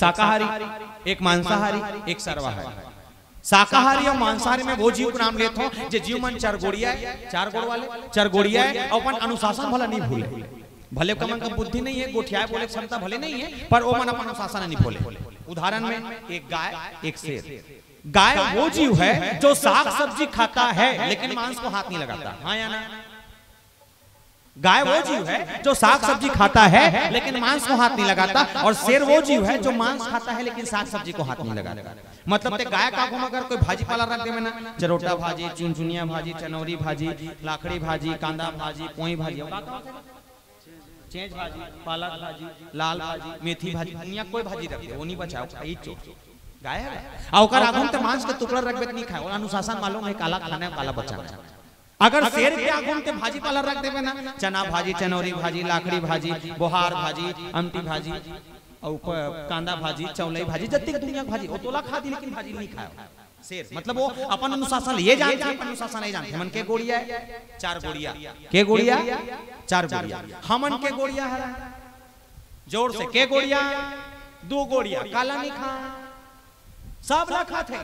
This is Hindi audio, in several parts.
शाकाहारी, एक मांसाहारी, एक सर्वाहारी। शाकाहारी और मांसाहारी में वो जीव को नाम लेता हूं जो जीव मन चार गोड़िया है, चार गोड़ वाले, चार गोड़िया है और अपन अनुशासन भला नहीं भूले। भले का मन का बुद्धि नहीं है, गोठिया बोले क्षमता भले नहीं है, पर वो मन अपन अनुशासन नहीं भूले। उदाहरण में एक गाय, एक शेर। गाय वो जीव है जो साग सब्जी खाता है लेकिन मांस को हाथ नहीं लगाता, हाँ या ना? गाय वो जीव है जो साग सब्जी खाता है लेकिन मांस को हाथ नहीं लगाता, और शेर वो जीव है जो मांस खाता है लेकिन साग सब्जी को हाथ नहीं लगाता। मतलब ते गाय का अगर कोई भाजी पाला रख दे में ना, चरोटा भाजी, चुनचुनिया भाजी, चनौरी भाजी, लाखड़ी भाजी, कांदा भाजी, पोई भाजी, चेंज भाजी, पालक भाजी, लाल भाजी, मेथी भाजी, दुनिया कोई भाजी रख दे वो नहीं बचाओ, गाय है। और आगुन ते मांस का टुकड़ा रख नहीं खाए, और अनुशासन मालूम है काला खाना काला बचाना। अगर शेर के आगुन ते भाजी पाला रख देवे ना, चना भाजी, चनौरी भाजी, लाखड़ी भाजी, बोहार भाजी, अमटी भाजी और कांदा भाजी, चौलाई भाजी, जत्ती दुनिया भाजी वो तोला खा दी लेकिन भाजी नहीं खाया शेर। मतलब वो अपन अनुशासन ये जानते हैं, अनुशासन नहीं जानते। हमन के गोड़िया है, चार गोड़िया, के गोड़िया, चार गोड़िया। हमन के गोड़िया है जोर से, के गोड़िया, दो गोड़िया, काला नहीं खा, सब ला खाते,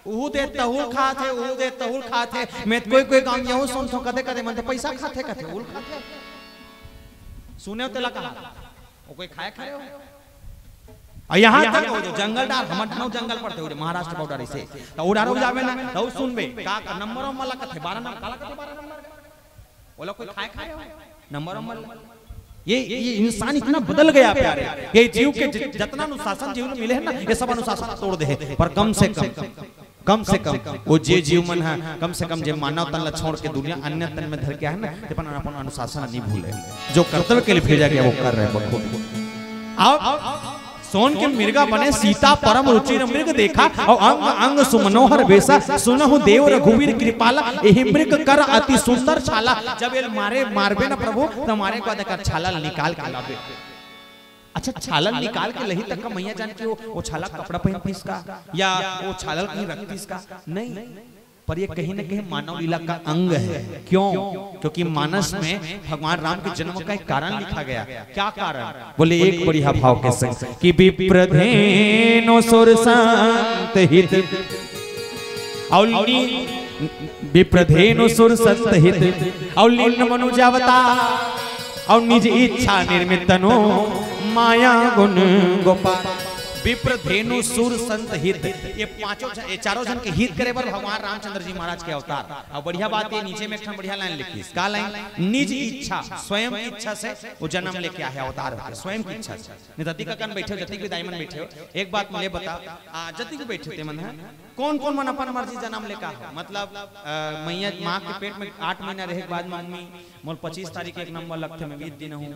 उहु दे तहुल खाते, उहु दे तहुल खाते। मैं कोई काम यहू सुन तो कदे कदे मन पैसा खाते कथे उल खाते सुने तेला कहा वो कोई खाए खाए हो। और यहाँ तक हो जो जंगल डाल हमर नौ जंगल पड़ते हो महाराष्ट्र बॉर्डर से, तो उड़ारो जावे ना तो सुनबे का नंबर मला कथे 12 नंबर काला कथे 12 नंबर बोला कोई खाए खाए हो नंबर मला। ये इंसान इतना बदल गया प्यारे, ये जीव के जितना अनुशासन जीव में मिले है ना, ये सब अनुशासन तोड़ दे। पर कम से कम वो जे जीव मन है, कम से कम जे मानव तन छोड़ के दुनिया अन्य तन में धर के है ना, अपन अनुशासन नहीं भूले। जो कर्तव्य के लिए भेजा गया वो कर रहे बखूबी। सोन के मृगा बने सीता परम रुचिर मृग देखा, और अंग अंग सुमनोहर वेशा, सुनहु देव रघुवीर कृपाला, यही मृग कर अति सुंदर छाला। जब ये मारबे ना प्रभु तो हमारे को देकर छाला निकाल के लावे। अच्छा छाला निकाल के लही तक का मैया जान के वो छाला कपड़ा पहनती इसका या वो छाला कहीं रखती इसका नहीं, पर ये कहीं न कहीं मानव लीला का अंग है। क्यों? क्योंकि मानस में भगवान राम के जन्म का एक कारण लिखा गया। क्या कारण? बोले एक बढ़िया भाव के संग कि विप्रधेनु सुरसंत हित, विप्रधेनु सुरसंत हित और लीन मनुजावतार और निज इच्छा निर्मित तनु माया गुण गोपाल। विप्रधेनु सुर संत हित, ये पांचों चारों जन के हित करे पर भगवान रामचंद्र जी महाराज के अवतार। और बढ़िया बात ये नीचे में एक बढ़िया लाइन लिखी, इसका लाइन निज इच्छा, स्वयं की इच्छा से वो जन्म लेके आया अवतार, स्वयं की इच्छा से। निधति का कन बैठे हो, जति के दाईमन बैठे हो, एक बात मुझे बता, जति के बैठे थे मन है कौन कौन मन अपन मर्जी जन्म लेका है। मतलब मैया माँ के पेट में 8 महीना रहे के बाद मम्मी मोल 25 तारीख एक नंबर लगते में 20 दिन हूँ,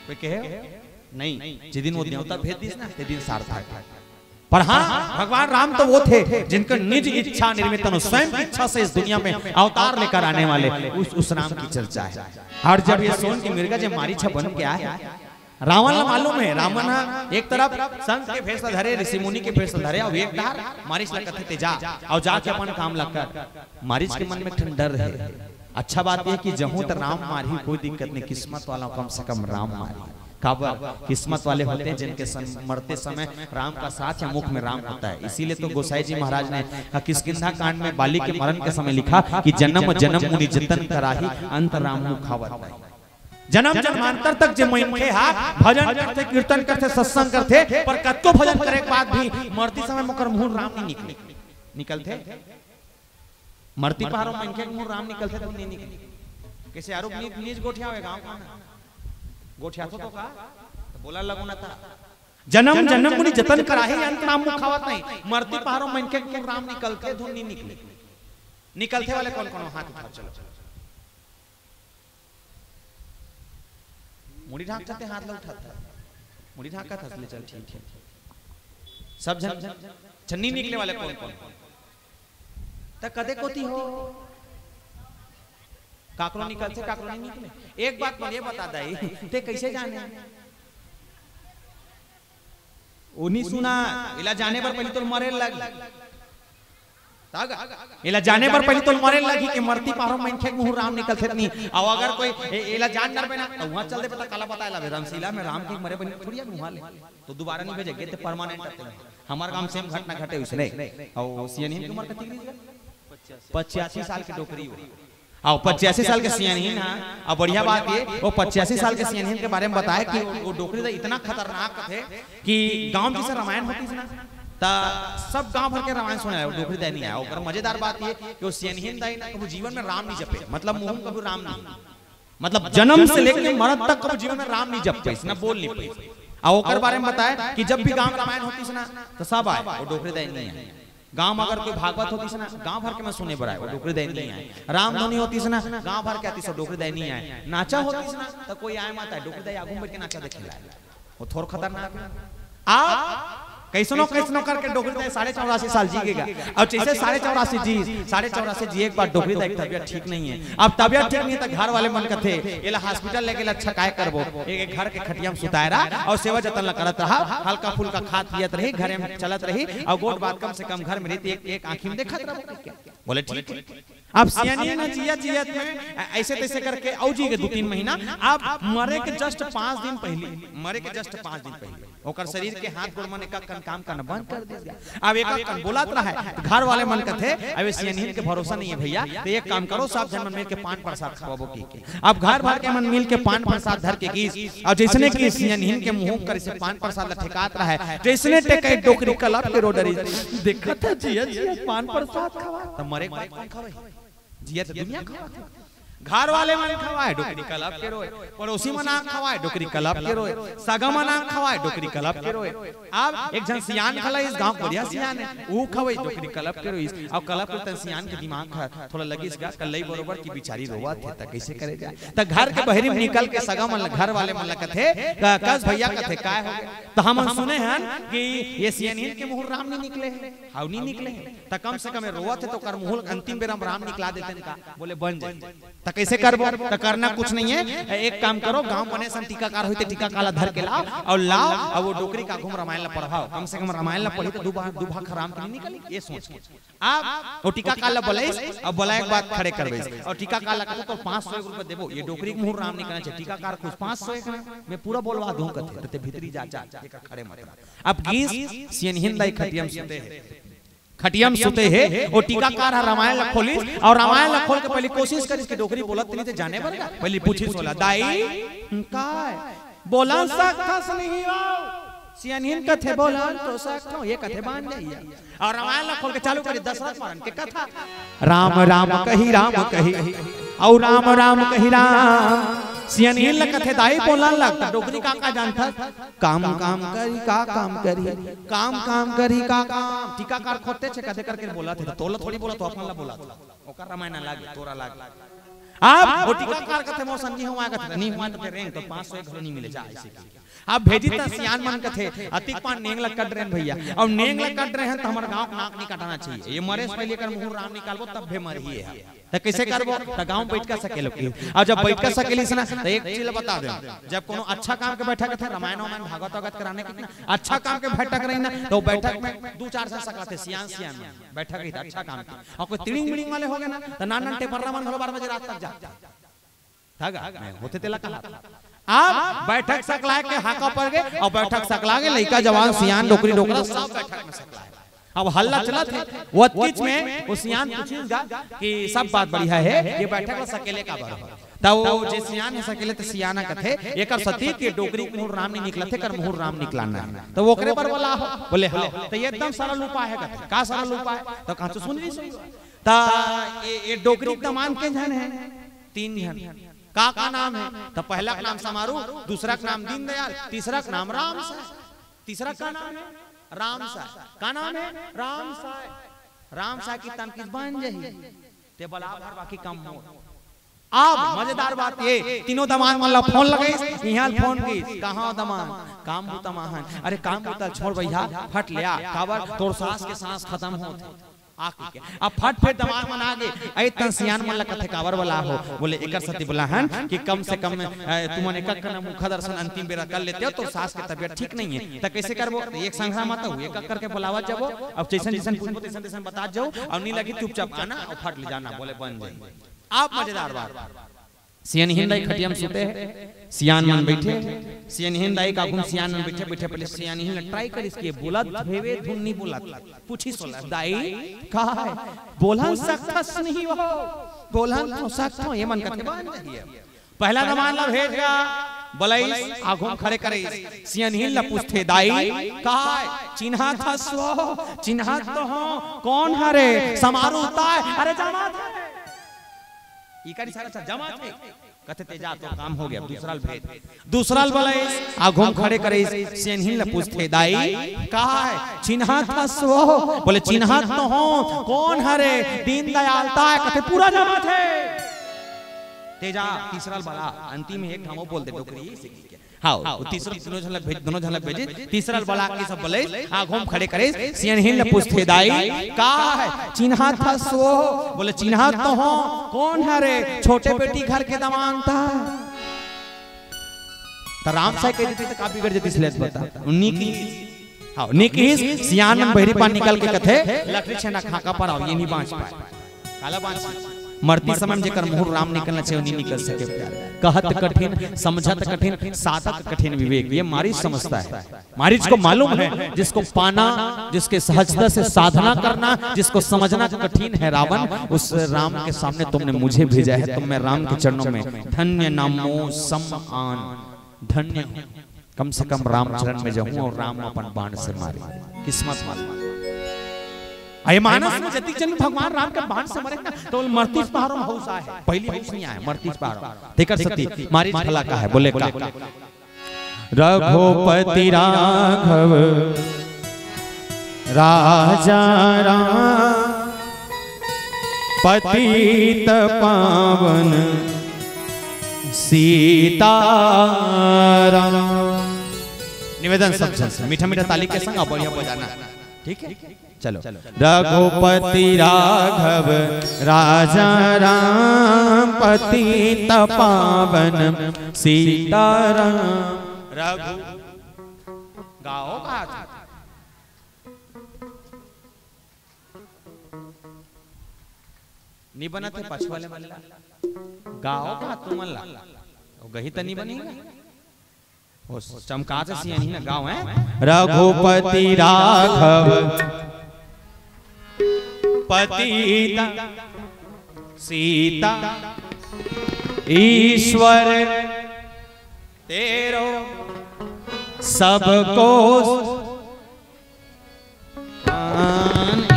कोई कहे नहीं, जिस वो न्योता भेज दी ना ते दिन सार्थक। पर हाँ भगवान राम तो वो थे जिनका निज इच्छा निर्मित, स्वयं की इच्छा से इस दुनिया में अवतार लेकर आने वाले उस राम की चर्चा है। और जब ये सोन की मृगा जब मारी छ बन के आया, रावण ला मालूम है, रावण एक तरफ संत के भेष धरे, ऋषि मुनि के भेष धरे, और एक धार मारिच लगा थे जा और जाके अपन काम लगा। मारिच के मन में डर है। अच्छा बात यह कि जहूं तक राम मारी कोई दिक्कत नहीं, किस्मत वाला कम से कम राम मारी। किस्मत वाले होते हैं जिनके मरते समय राम का साथ या मुख में राम होता है। इसीलिए तो गोसाई जी महाराज ने किष्किंधा कांड में बाली के मरण के समय लिखा कि जन्म जन्म मुनि जतन कराही अंत राम मुखावत। जन्म जन्मांतर तक जो मनखे हा भजन करते, कीर्तन करते, सत्संग करते, पर कत्तो भजन करे के बाद भी मरती समय मुकर मुंह राम नहीं निकलते। मरती पहाड़ों मनखे मुंह राम निकलते तो नहीं निकलते। कैसे आरोप नीच गोठिया हुए गांव का गोठिया तो का तो बोला लगो ना था जन्म जन्म मुनि जतन कराहे अंत राम मुखावत नहीं। मरती पहाड़ों में इनके राम निकलते धुन नहीं निकले। निकलते वाले कौन कौन हाथ उठाओ, चलो मुड़ी ढाक जाते हाथ ला उठाता, मुड़ी ढाक का था चल ठीक है। सब जन छन्नी निकले वाले कौन कौन तक कदे कोती हो काकरो निकलते काकरो नहीं निकले। एक बात मुझे बता दाई ते कैसे जाने उन्हीं सुना इला जाने पर पहले तो मरे लग एला जाने पर पहले तो मरे लगी कि मरती पारो में खेक मुंह राम निकलते नहीं। और अगर कोई एला जान डर ना तो वहां चल दे पता काला पता एला रामशीला में राम की मरे बनी थोड़ी मुंह ले तो दोबारा नहीं भेजेगे तो परमानेंट आते हैं। हमारे गांव सेम घटना घटे उसने और सियानी की उम्र कितनी 85 साल की डोकरी हो और 85 साल के सियानी ना। अब बढ़िया बात ये वो 85 साल के सियानी के बारे में बताया कि वो डोकरी इतना खतरनाक थे कि गांव जैसे रामायण होती थी ना सब गांव भर के रामायण सुना है डोकरी दाई नहीं आया। और मजेदार बात ये कि वो सियानी दाई ना कभी जीवन में राम नहीं जपे, मतलब मुंह कभी राम नहीं, मतलब जन्म से लेकर मरद तक कभी जीवन में राम नहीं जपे, ना बोल नहीं पाए। और ओकर बारे में बताया कि जब भी गांव रामायण होती है ना तो सब आए वो डोकरी दाई नहीं आए। गांव अगर कोई भागवत होती है ना गांव भर के मैं सुने पर आए वो डोकरी दाई नहीं आए। रामधुनी होती है ना गांव भर के आती सब डोकरी दाई नहीं आए। नाचा होती है ना तो कोई आए माता है डोकरी दाई आगू बैठ के नाचा देखेला वो थोड़ा खतरनाक। आप कैसनो करके डोकरी दाई 84.5 साल जीएगा। और जैसे 84.5 जी एक बार डोकरी दाई की तबीयत ठीक नहीं है। अब तबीयत ठीक नहीं तो घर वाले मन का थे एला हॉस्पिटल लेके अच्छा काय करबो एक घर के खटिया में सुताए रहा और सेवा जतन करत रहा, हल्का फुल्का खात पियत रही, घर में चलत रही और गोट बात कम से कम घर में रहती एक आंखी में देखत रहा। बोले ठीक अब सियानी ना जियत में ऐसे तैसे करके औ जी के 2-3 महीना। अब मरे के जस्ट 5 दिन पहले ओकर शरीर के हाथ गोड़ मन का काम करना बंद कर दिया। अब एक कन बोलत रहा है घर वाले मन का थे अब सियानी के भरोसा नहीं है भैया तो एक काम करो सब जन मन मिल के पान प्रसाद खवाबो की। अब घर भर के मन मिल के पान प्रसाद धर के गीस और जैसने की सियानी के मुंह कर से पान प्रसाद ठेकात रहा है जैसने टेके डोकरी कलप के रोडरी देखत है जिया पान प्रसाद खवा त मरे कौन खवाई जिया तो दुनिया खवा। घर वाले मन खवाए डोकरी कलप के रोए, पड़ोसी मन आंख खवाए डोकरी कलप के रोए, सगा मन आंख खवाए डोकरी कलप के रोए। अब एक जन सियान खला इस गांव बढ़िया सियान है वो खवाई डोकरी कलप के रोई और कलप के तन सियान के दिमाग थोड़ा लगी इस गास कलई बरोबर की बेचारी रोवा थे त कैसे करेगा त घर के बहरी में निकल के सगा मन घर वाले मन कथे कस भैया कथे काय हो गए तो हम सुने हैं कि ये सियानी के मुंह राम नहीं निकले हाउ नहीं निकले त कम से कम रोवा थे तो कर मुंह अंतिम बेर राम निकला देते का बोले बन जाए कैसे करबो तो करना कुछ नहीं है। एक काम करो गांव बने सम टीकाकार होते टीका काला धर के लाओ और लाओ और वो डोकरी का घूम रामायण ला पढ़ाओ कम से कम रामायण ला पढ़ी तो दुभा खराम के निकली ये सोच के आप वो टीका काला बोलाइस और बोला एक बात खड़े करबे और टीका काला कहते तो 500 रुपए देबो ये डोकरी के मुंह राम निकलना चाहिए टीकाकार कुछ 500 मैं पूरा बोलवा दूं कहते ते भीतरी जा एक खड़े मत। अब गीस सियन हिंदाई खटियम सुते है खटियम सुते है वो टीकाकार रामायण ला खोली और रामायण ला खोल के पहले कोशिश करिस कि डोकरी बोलत नहीं थे जाने बरगा पहले पूछी सोला दाई काय बोला सकस नहीं आओ सियानहीन कथे बोला तो सकतो ये कथे बांध जाइए और रामायण ला खोल के चालू करी दशरथ महाराज के कथा राम राम कही और राम राम कही राम सियानहीन ला कथे दाई बोला लगता डोकरी का जानता काम करी का काम करी का काम टीकाकार खोते छे कथे करके बोला थे तोला थोड़ी बोला तो अपन ला बोला ओकर रामायण लागे तोरा लागे अब वो टीकाकार कथे मौसन जी हुआ कथे नहीं हुआ तो रेंग तो 500 एक नहीं मिले जा ऐसे अब भेजी त सियान मन कथे अतिक पान नेंग ला कट रहे भैया और नेंग ला कट रहे हैं तो हमारे गांव नाक नहीं काटना चाहिए ये मरे से पहले कर मुंह राम निकालबो तब भे मरी है तो कैसे करबो तो गांव बैठ का सकेलो की और जब बैठ का सकेली से ना तो एक चीज बता दे जब कोनो अच्छा काम के बैठक थे रामायण भागवत भागवत कराने कितना अच्छा काम के बैठक रही ना तो बैठक में 2-4 से सकला थे सियान बैठक रही अच्छा काम की और कोई तिड़िंग मिड़िंग वाले हो गए ना तो नान टेपर मन 12 बजे रात तक जा थागा होते तेला कहा आप बैठक सकला के हाका पर गए और बैठक सकला के लइका जवान सियान डोकरी डोकरा सब बैठक में सकला अब हल्ला चला थे वो किच में वो सियान पूछेगा कि सब बात बढ़िया है ये बैठक में सकेले का बात तब वो जे सियान है सकेले तो सियाना कथे एकर सती के डोकरी के मुंह राम नहीं निकला थे कर मुंह राम निकलाना तो वो ओकरे पर बोला बोले हां तो ये एकदम सरल उपाय है कथे का सरल उपाय तो कहां से सुन ली ता ये डोकरी का मान के जन है 3 जन का नाम है तो पहला का नाम समारू दूसरा का नाम दीनदयाल तीसरा का नाम राम साय तीसरा का नाम है राम साय का नाम है राम साय की तनकीज बन जाही ते बला भर बाकी कम हो। अब मजेदार बात ये तीनों दमान वाला फोन लगाई यहां फोन की कहां दमान काम बुता महान अरे काम बुता छोड़ भैया फट लिया काबर तोर सांस के सांस खत्म होते आके अब फट फट दिमाग में आ गए ऐ तन सियान मन ला कथे कावर वाला हो बोले एकर सती बोला हन कि कम से कम तुमन एक करना मुख दर्शन अंतिम बेरा कर लेते हो तो सास के तबीयत ठीक नहीं है त कैसे करबो एक संग्राम आता हुए एक करके बुलावा जाबो अब जैसन जैसन पूछबो तैसन तैसन बता जाओ और नहीं लगी चुपचाप आना और फट ले जाना बोले बन जाए। आप मजेदार बात सियान हिंदाई खटियाम सुते है सियान मन बैठे सियान हिंदाई का गुम सियान मन बैठे बैठे पहले सियान हिंद ट्राई कर इसके बोला भेवे धुन नहीं बोला पूछी सोला दाई कहा है बोला सकथस नहीं हो बोला तो सकथो ये मन करके बांध रही है पहला जमान ला भेजगा बोलाई आगुम खड़े करे सियान हिंद ला पूछते दाई कहा है चिन्हा था सो चिन्हा तो हो कौन हरे समारोह होता है अरे जमात है इकारी सारा जमा थे कथे तेजा तो काम हो गया दूसरा बोले आगुम खड़े करे सियान हिंद ला पूछते दाई कहा है चिन्हा था सो बोले चिन्हा तो हो कौन हरे दीन दयालता है कथे पूरा जमा थे तेजा तीसरा वाला अंतिम में एक हमो बोल दे डोकरी हाँ तीसरा दोनों झलक भेजे तीसरा वाला के सब बोले आगुम खड़े करे सियान हिंद ला पूछते दाई कहा है चिन्हा था सो बोले चिन्हा तो हो कौन है रे छोटे बेटी घर के दमान था तो राम साहब कह देते तो काफी कर देती इसलिए बता उन्हीं की हाँ उन्हीं की सियान में बहरी पानी निकल के कथे लकड़ी छेना खाका पर आओ ये नहीं बांच पाए काला बांच मरती समय में जेकर मुहर राम निकलना चाहिए नहीं निकल सके प्यार कहत कठिन समझत कठिन साधक कठिन विवेक ये मारीच समझता है मारीच को मालूम है जिसको पाना जिसके सहजता से साधना करना जिसको समझना कठिन है रावण उस राम के सामने तुमने मुझे भेजा है तो मैं राम के चरणों में धन्य नामो समान धन्य कम से कम राम चरण में जाऊं और राम अपन बाण से मारे किस्मत मालूम अय मानस में जति जन भगवान राम के बाण से मरे ना तो मर्तीस पहाड़ों में हौसा है पहली हौस नहीं आया मर्तीस पहाड़ों देखकर सती मारी भला का है बोले का रघुपति राघव राजा राम पतित पावन सीता राम निवेदन सब से मीठा मीठा ताली के संग बढ़िया बजाना ठीक है चलो रघुपति राघव राजा राम पतित पावन सीताराम रघु गाओ बात नहीं बना थे पछवाले मल्ला गाओ बात तुम मल्ला गही तो नहीं बनेगा चमका से सियानी ना गाँव है रघुपति राघव पतिता सीता ईश्वर तेरो सबको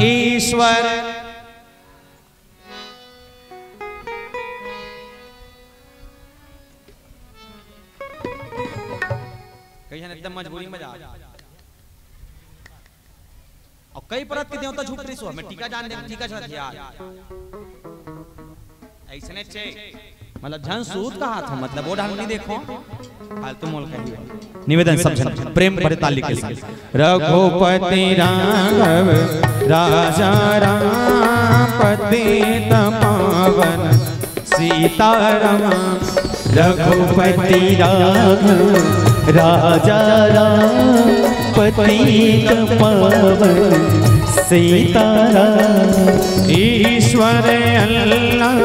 ईश्वर एकदम मजबूरी में जा और कई परत के देवता झूठ रही सो मैं टीका जान दे टीका छत यार ऐसने छे मतलब झन सूत का हाथ मतलब वो ढंग नहीं देखो फालतू मोल कही निवेदन सब जन प्रेम भरे ताली के साथ रघुपति राघव राजा राम पतित पावन सीताराम रघुपति राघव राजा राम पतित पावन सीताराम ईश्वर अल्लाह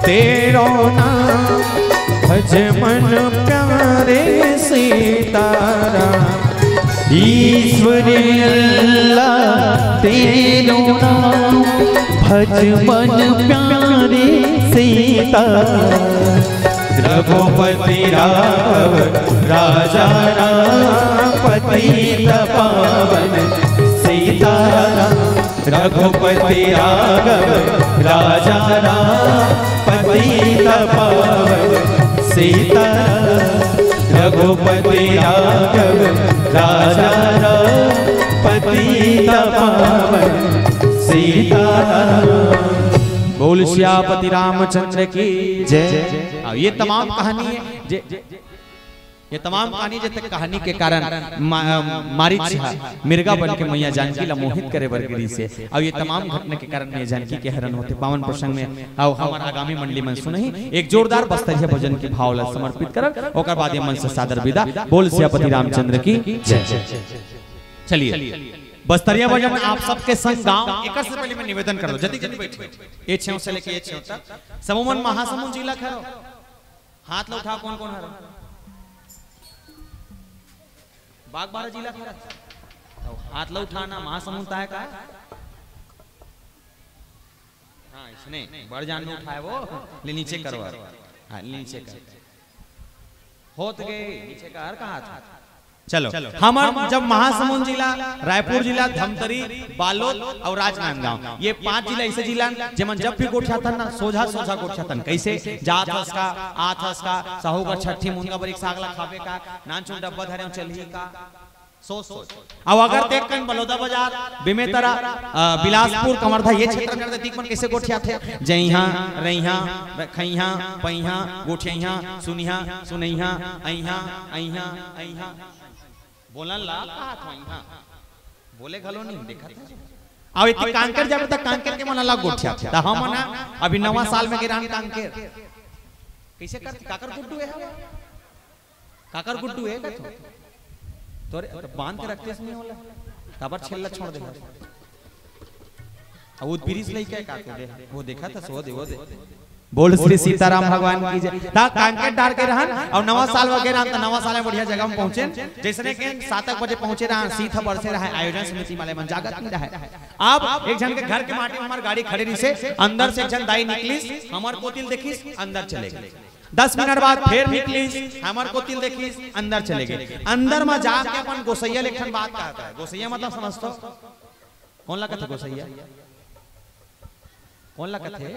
तेरो नाम भज मन प्यारे सीताराम ईश्वर अल्लाह तेरो नाम भज मन प्यारे सीताराम रघुपति राघव राजा राम पतित पावन सीताराम रघुपति राघव राजा राम पतित पावन सीताराम रघुपति राघव राजा राम पतित पावन सीताराम बोल श्यापति रामचंद्र की जय। ये तमाम कहानी है ये तमाम कहानी जैसे कहानी के कारण मारीच मिर्गा बन के मैया जानकी ला मोहित करे बरगरी से और ये तमाम घटना के कारण मैया जानकी के हरण होते पावन प्रसंग में और हमारा आगामी मंडली मन सुनही एक जोरदार बस्तरिया भजन के भाव ला समर्पित करब ओकर बाद ये मन से सादर विदा बोल सियापति रामचंद्र की जय। चलिए बस्तरिया भजन आप सबके संग गांव एक से पहले मैं निवेदन कर दो जल्दी जल्दी बैठिए ए छेव से लेके ए छेव तक समूहन महासमुंद जिला खरो हाथ लो उठा कौन कौन हरो बागबारा जिला खरा हाथ लो उठाना महासमुंद है का हाँ इसने बड़ जान में उठाए वो ले नीचे करवा हाँ नीचे कर होत गए नीचे का हर कहाँ था चलो हमार जब महासमुंद जिला रायपुर जिला धमतरी बालोद और राजनांदगांव ये 5 जिला ऐसे जिला जमन जब भी गोठा था ना सोझा सोझा गोठा था कैसे जात हस का आत हस का साहूगर छठी मुंगा बरिक सागला खावे का नानचुन डब्बा धरे चलही का सोच अब अगर देख कन बलौदा बाजार बिमेतरा बिलासपुर कमरधा ये क्षेत्र में देख मन कैसे गोठिया थे जइहा रइहा खइहा पइहा गोठिया सुनिहा सुनइहा अइहा अइहा अइहा बोलन ला कहा था यहां बोले घलो नहीं देखा अब इतनी कांकर जाबे त कांकर के मन अलग गोठिया त हम ना अभी नवा साल में गिरान कांकर कैसे कर काकर गुड्डू है काकर गुड्डू है का तोरे बांध के रखते नहीं होला तबर छेल्ला छोड़ दे अब वो ब्रिज लइका का दे वो देखा था सो दे वो दे बोल श्री सीताराम भगवान की जय ता कांकेट डाल के रहन और नवा साल वगैरह त नवा साल में बढ़िया जगह में पहुंचे जैसने के 7 बजे पहुंचे रहा सीधा बरसे रहा आयोजन समिति वाले मन जागत नहीं रहा अब एक जन के घर के माटी में हमार गाड़ी खड़ी रही से अंदर से जन दाई निकलिस हमार कोतिल देखिस अंदर चले गए 10 मिनट बाद फिर निकलिस हमार कोतिल देखिस अंदर चले गए अंदर में जाके अपन गोसैया लेखन बात कहता है गोसैया मतलब समझतो कौन ला कथे गोसैया कौन ला कथे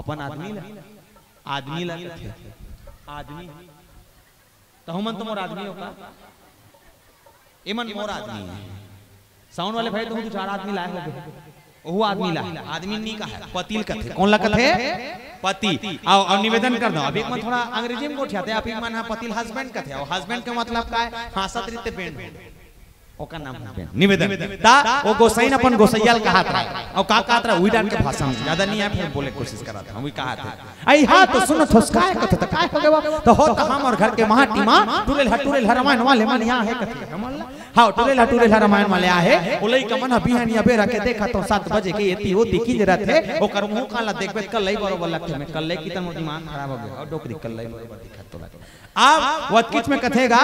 अपन आदमी ला कथे आदमी तो हम तो मोर आदमी होगा एमन मोर आदमी है साउंड वाले भाई तुम 4 आदमी लाए हो वो आदमी ला आदमी नहीं का है पतिल कथे कौन ला कथे पति और निवेदन कर दो अभी मैं थोड़ा अंग्रेजी में गोठियाते अभी मन पतिल हस्बैंड कथे और हस्बैंड का मतलब का है हासत रीते बैंड ओका नाम निवेदन ता वो गोसाइन अपन गोसैयाल कहा था और का कहत रहा उइडान के भाषा में ज्यादा नहीं है फिर बोले कोशिश करा था हम भी कहा थे आई हां तो सुनो थोसकाय कथे त काय हो गवा तो हो त हमर घर के माटी मां टुरेल रामायण वाले मन यहां है कथे हमला हां टुरेल रामायण वाले आहे ओलई कमन बिहानिया बेरा के देखा तो 7 बजे के एती होती की जरा थे ओकर मुंह काला देखबे कल्लै बरोबर लगते में कल्लै की त दिमाग खराब हो गया और डोकरी कल्लै बरोबर दिखत तो अब वतकिच में कथेगा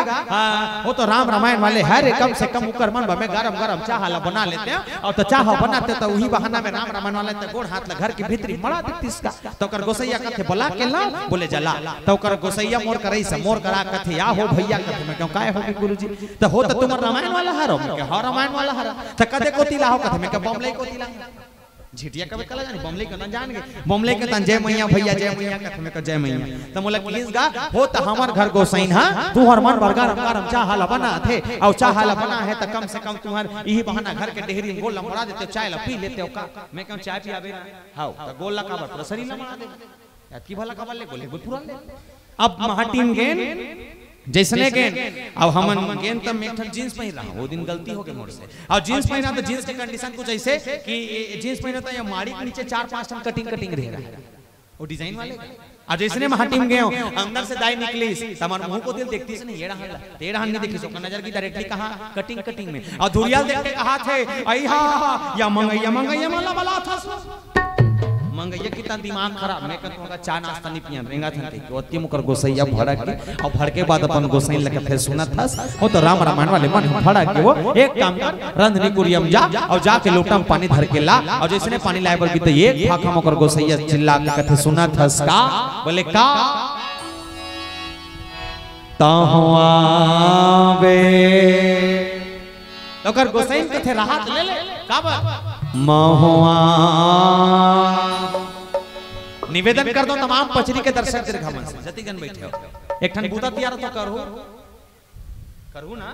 वो तो रामायण वाले हर कम से कम उकर मन में गरम गरम चाह ला बना लेते हैं और तो चाह बनाते तो वही बहाना में रामायण वाले तो गोड़ हाथ ला घर के भीतरी मड़ा देती इसका तो कर गोसैया कथे बुला के ला बोले जला तो कर गोसैया मोर करई से मोर करा कथे या हो भैया कथे मैं क्यों काय हो गुरुजी तो हो तो तुम रामायण वाला हरो मैं हां रामायण वाला हरा तो कदे कोतिला हो कथे मैं के बमले कोतिला झिटिया कबे कला जानी बमले के न जान गे बमले के तन जय मैया भैया जय मैया कथे में जय मैया त मोला किस गा हो त हमर घर गोसाइन हां तू हर मन बरगा गरम चाह ला बना थे और चाह ला बना है त कम से कम तुम्हार यही बहाना घर के डेहरी गोल लमड़ा देते चाय ला पी लेते हो का मैं क्यों चाय पियाबे हां त गोल ला का पर शरीर लमड़ा दे या की भला खबर ले गोले गुथुरा ले अब महाटीम गेन जैसने गेन अब हमन गेन तब में जींस पहन रहा वो दिन गलती हो गई मोर से और जींस पहना तो जींस की कंडीशन कुछ ऐसे कि जींस पहना तो ये माड़ी के नीचे 4-5 टन कटिंग रह रहा है वो डिजाइन वाले और जैसने महाटीम गए अंदर से दाई निकली तमन मुंह को दिल देखती से नहीं ये रहा तेरा नहीं देखी सो नजर की डायरेक्टली कहां कटिंग में और धुरियाल देख के कहा थे आई हा या मंगैया मला बला था मंगैया की ता दिमाग खराब मैं कहता हूं चा नाश्ता नहीं पिया रेंगा थनते ओती मुकर गोसैया भड़क के और भड़ के बाद अपन गोसैन लगे फिर सुनत था वो तो रामायण वाले मन भड़क के वो एक काम कर रंधनी कुरियम जा और जाके लोटा में पानी धर के ला और जैसे पानी लाए पर भी तो एक फाका मुकर गोसैया चिल्ला के कथे सुनत हस का बोले का ताहवावे तो कर गोसैन कथे राहत ले का बा महुआ निवेदन कर दो तमाम पचरी के दर्शक दीर्घमन से जतिगन बैठे हो एक ठन बूता तैयार तो करू ना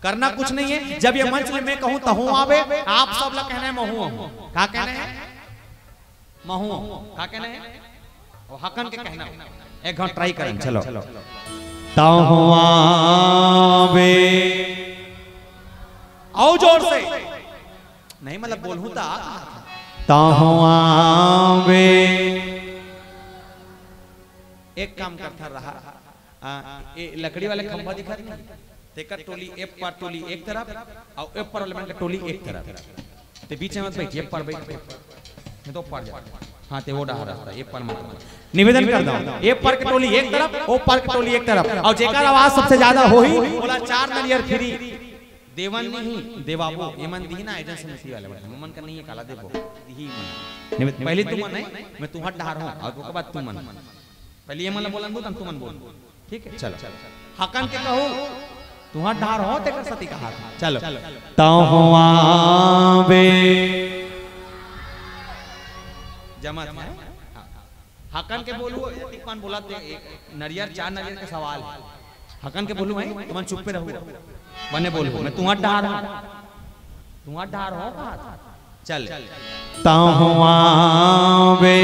करना कुछ नहीं है जब ये मंच में मैं कहूं तो हूं आवे आप सब लोग कहना है महू का कहना है महू का कहना है और हकन के कहना एक घंटा ट्राई करें चलो तहुआवे। आओ जोर से, नहीं मतलब बोलूं तो तहुआवे। एक काम करता रहा, लकड़ी वाले खंभा दिखा नहीं, तेकर टोली एप पर टोली एक तरफ और एप पर वाले का टोली एक तरफ, ते बीच में मत बैठ, एप पर बैठ, नहीं तो पड़ जा। हाँ ते वो डहा रास्ता, एप पर मत। निवेदन कर दो, एप पर के टोली एक तरफ, ओ पर के टोली एक तरफ, और जेकर आवाज सबसे ज्यादा होई बोला 4 नलियर फ्री। देवन नहीं देवाबो, एमन दी ना एजेंसी में वाले मन का नहीं है, काला देबो दी मन। पहले तू मन है, मैं तू हट डहार हूं, और उसके बाद तू मन। पहले ये मन बोलन दो, तब तू मन बोल, ठीक है? चलो हकन के कहो तू हट डहार हो, तेकर सती का हाथ। चलो तहुआवे जमा था। हकन के बोलू, कौन बोला तो नरियर 4 नरियर का सवाल है। हकन के बोलू है, तुम चुप पे रहो, बने बोलू मैं तुम्हारा डहार हूं, तुम्हारा डहार हो कहा। चल तहुआवे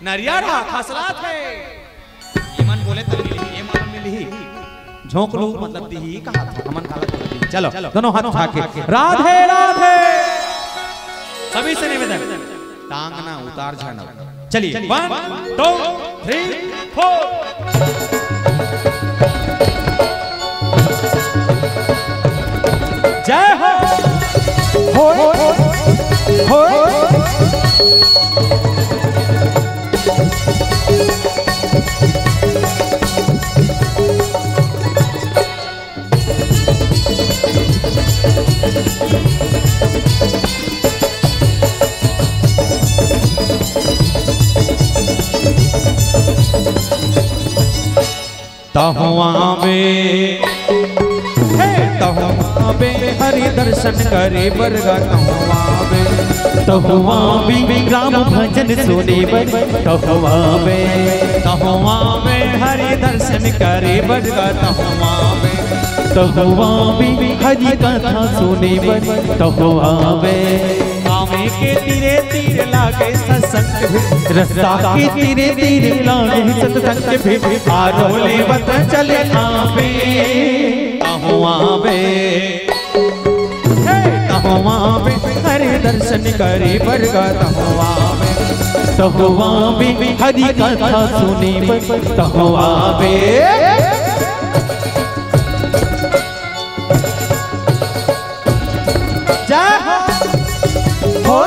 नरियर खसरात है, ये मन बोले तो मिली, ये मन मिली, झोंक लो मतलब दी कहा था, हमन काला दी। चलो दोनों हाथ उठा के राधे राधे, सभी से निवेदन, टांगना उतार झरना। चलिए 1 2 3 4। जय हो तहुआवे तहुआवे हरि दर्शन करे बरगा। तहुआवे तहुआवे राम भजन सुने बर। तहुआवे तहुआवे हरि दर्शन करे बरगा। तहुआवे तहुआवे हरि कथा सुने बर। तहुआवे गावे के तीरे तीर लागे सत्संग भी, रास्ता के तीरे तीर लागे सत्संग भी, आरोले बत चले आवे। तहुआवे तहुआवे हरि दर्शन करे बरगा। तहुआवे तहुआवे हरि कथा सुने बर। तहुआवे जय हो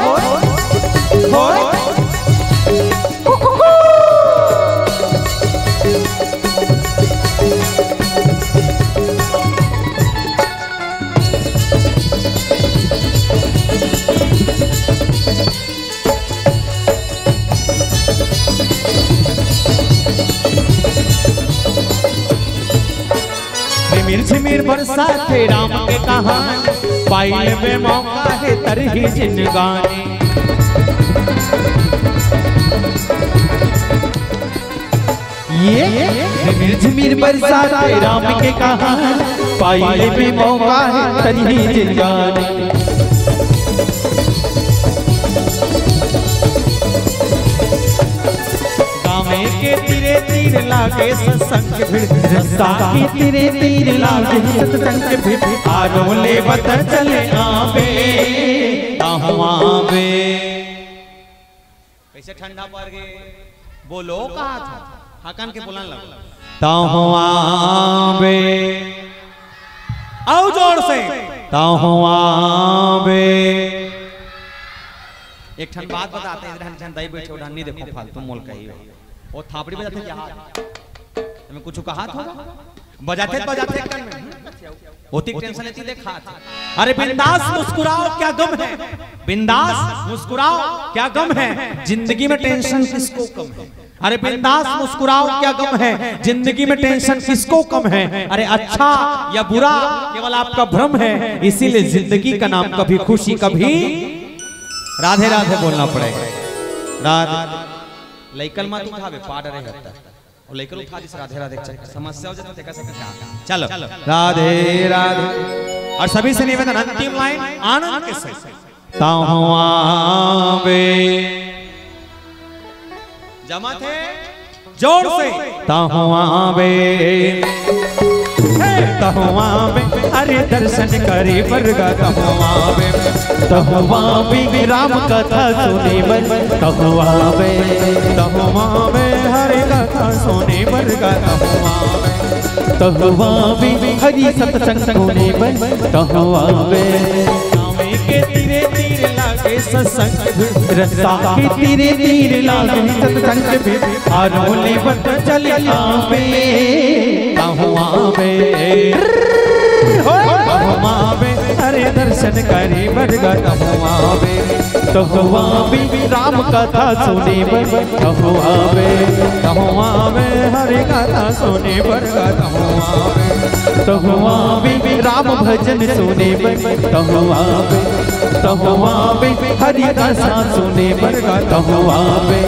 झिमिर बरसात है राम के कहानी, पाइल में मौका है तरही जिंदगानी। ये झिमिर बरसात है राम के कहानी, पाइल में मौका है तरही जिंदगानी। के तीरे तीर लागे सत्संग भीड़, रास्ता के तीरे तीर लागे सत्संग भीड़, आरोले बत चले आवे। तहुआवे कैसे ठंडा पड़ गए, बोलो कहा था, हकन के बोलन लगा। तहुआवे आओ जोर से, तहुआवे। एक ठन बात बताते हैं, इधर ठन दाई बैठे उधर नहीं देखो फालतू मोल कही वो थापड़ी बजाते क्या मैं कुछ कहा था, बजाते बजाते कर में होती टेंशन लेती देखा। अरे बिंदास मुस्कुराओ क्या गम है, बिंदास मुस्कुराओ क्या गम है, जिंदगी में टेंशन किसको कम है। अरे बिंदास मुस्कुराओ क्या गम है, जिंदगी में टेंशन किसको कम है। अरे अच्छा या बुरा केवल आपका भ्रम है, इसीलिए जिंदगी का नाम कभी खुशी कभी राधे राधे बोलना पड़ेगा। राधे लइकल मत उठावे पाड़ रहे होता और लइकल उठा दिस राधे राधे समस्या हो जाता है कैसे क्या। चलो राधे राधे। और सभी से निवेदन अंतिम लाइन आनंद के साथ। तहुआवे जमा थे जोर से तहुआवे तहुआवे हरे दर्शन करे बरगा तहुआवे तहुआवे राम कथा सुने बर तहुआवे तहुआवे हरे कथा सुने बरगा तहुआवे तहुआवे हरि सत्संग सुने बर तहुआवे के तीरे तीर लागे सत्संग रस्ता के तीरे तीर लागे सत्संग भी आरोले बत चल आवे तहुआवे तहुआवे हरे दर्शन करे बरगा तहुआवे तहुआवे राम कथा सुने बर तहुआवे तहुआवे हरे कथा सुने बरगा तहुआवे तहुआवे राम भजन सुने बर तहुआवे तहुआवे हरि कथा सुने बर तहुआवे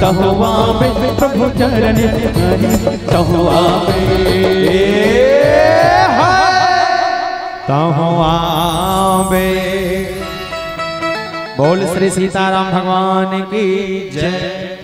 तहुआवे प्रभु चरण हरि तहुआवे तहुआवे। बोल श्री सीताराम भगवान की जय।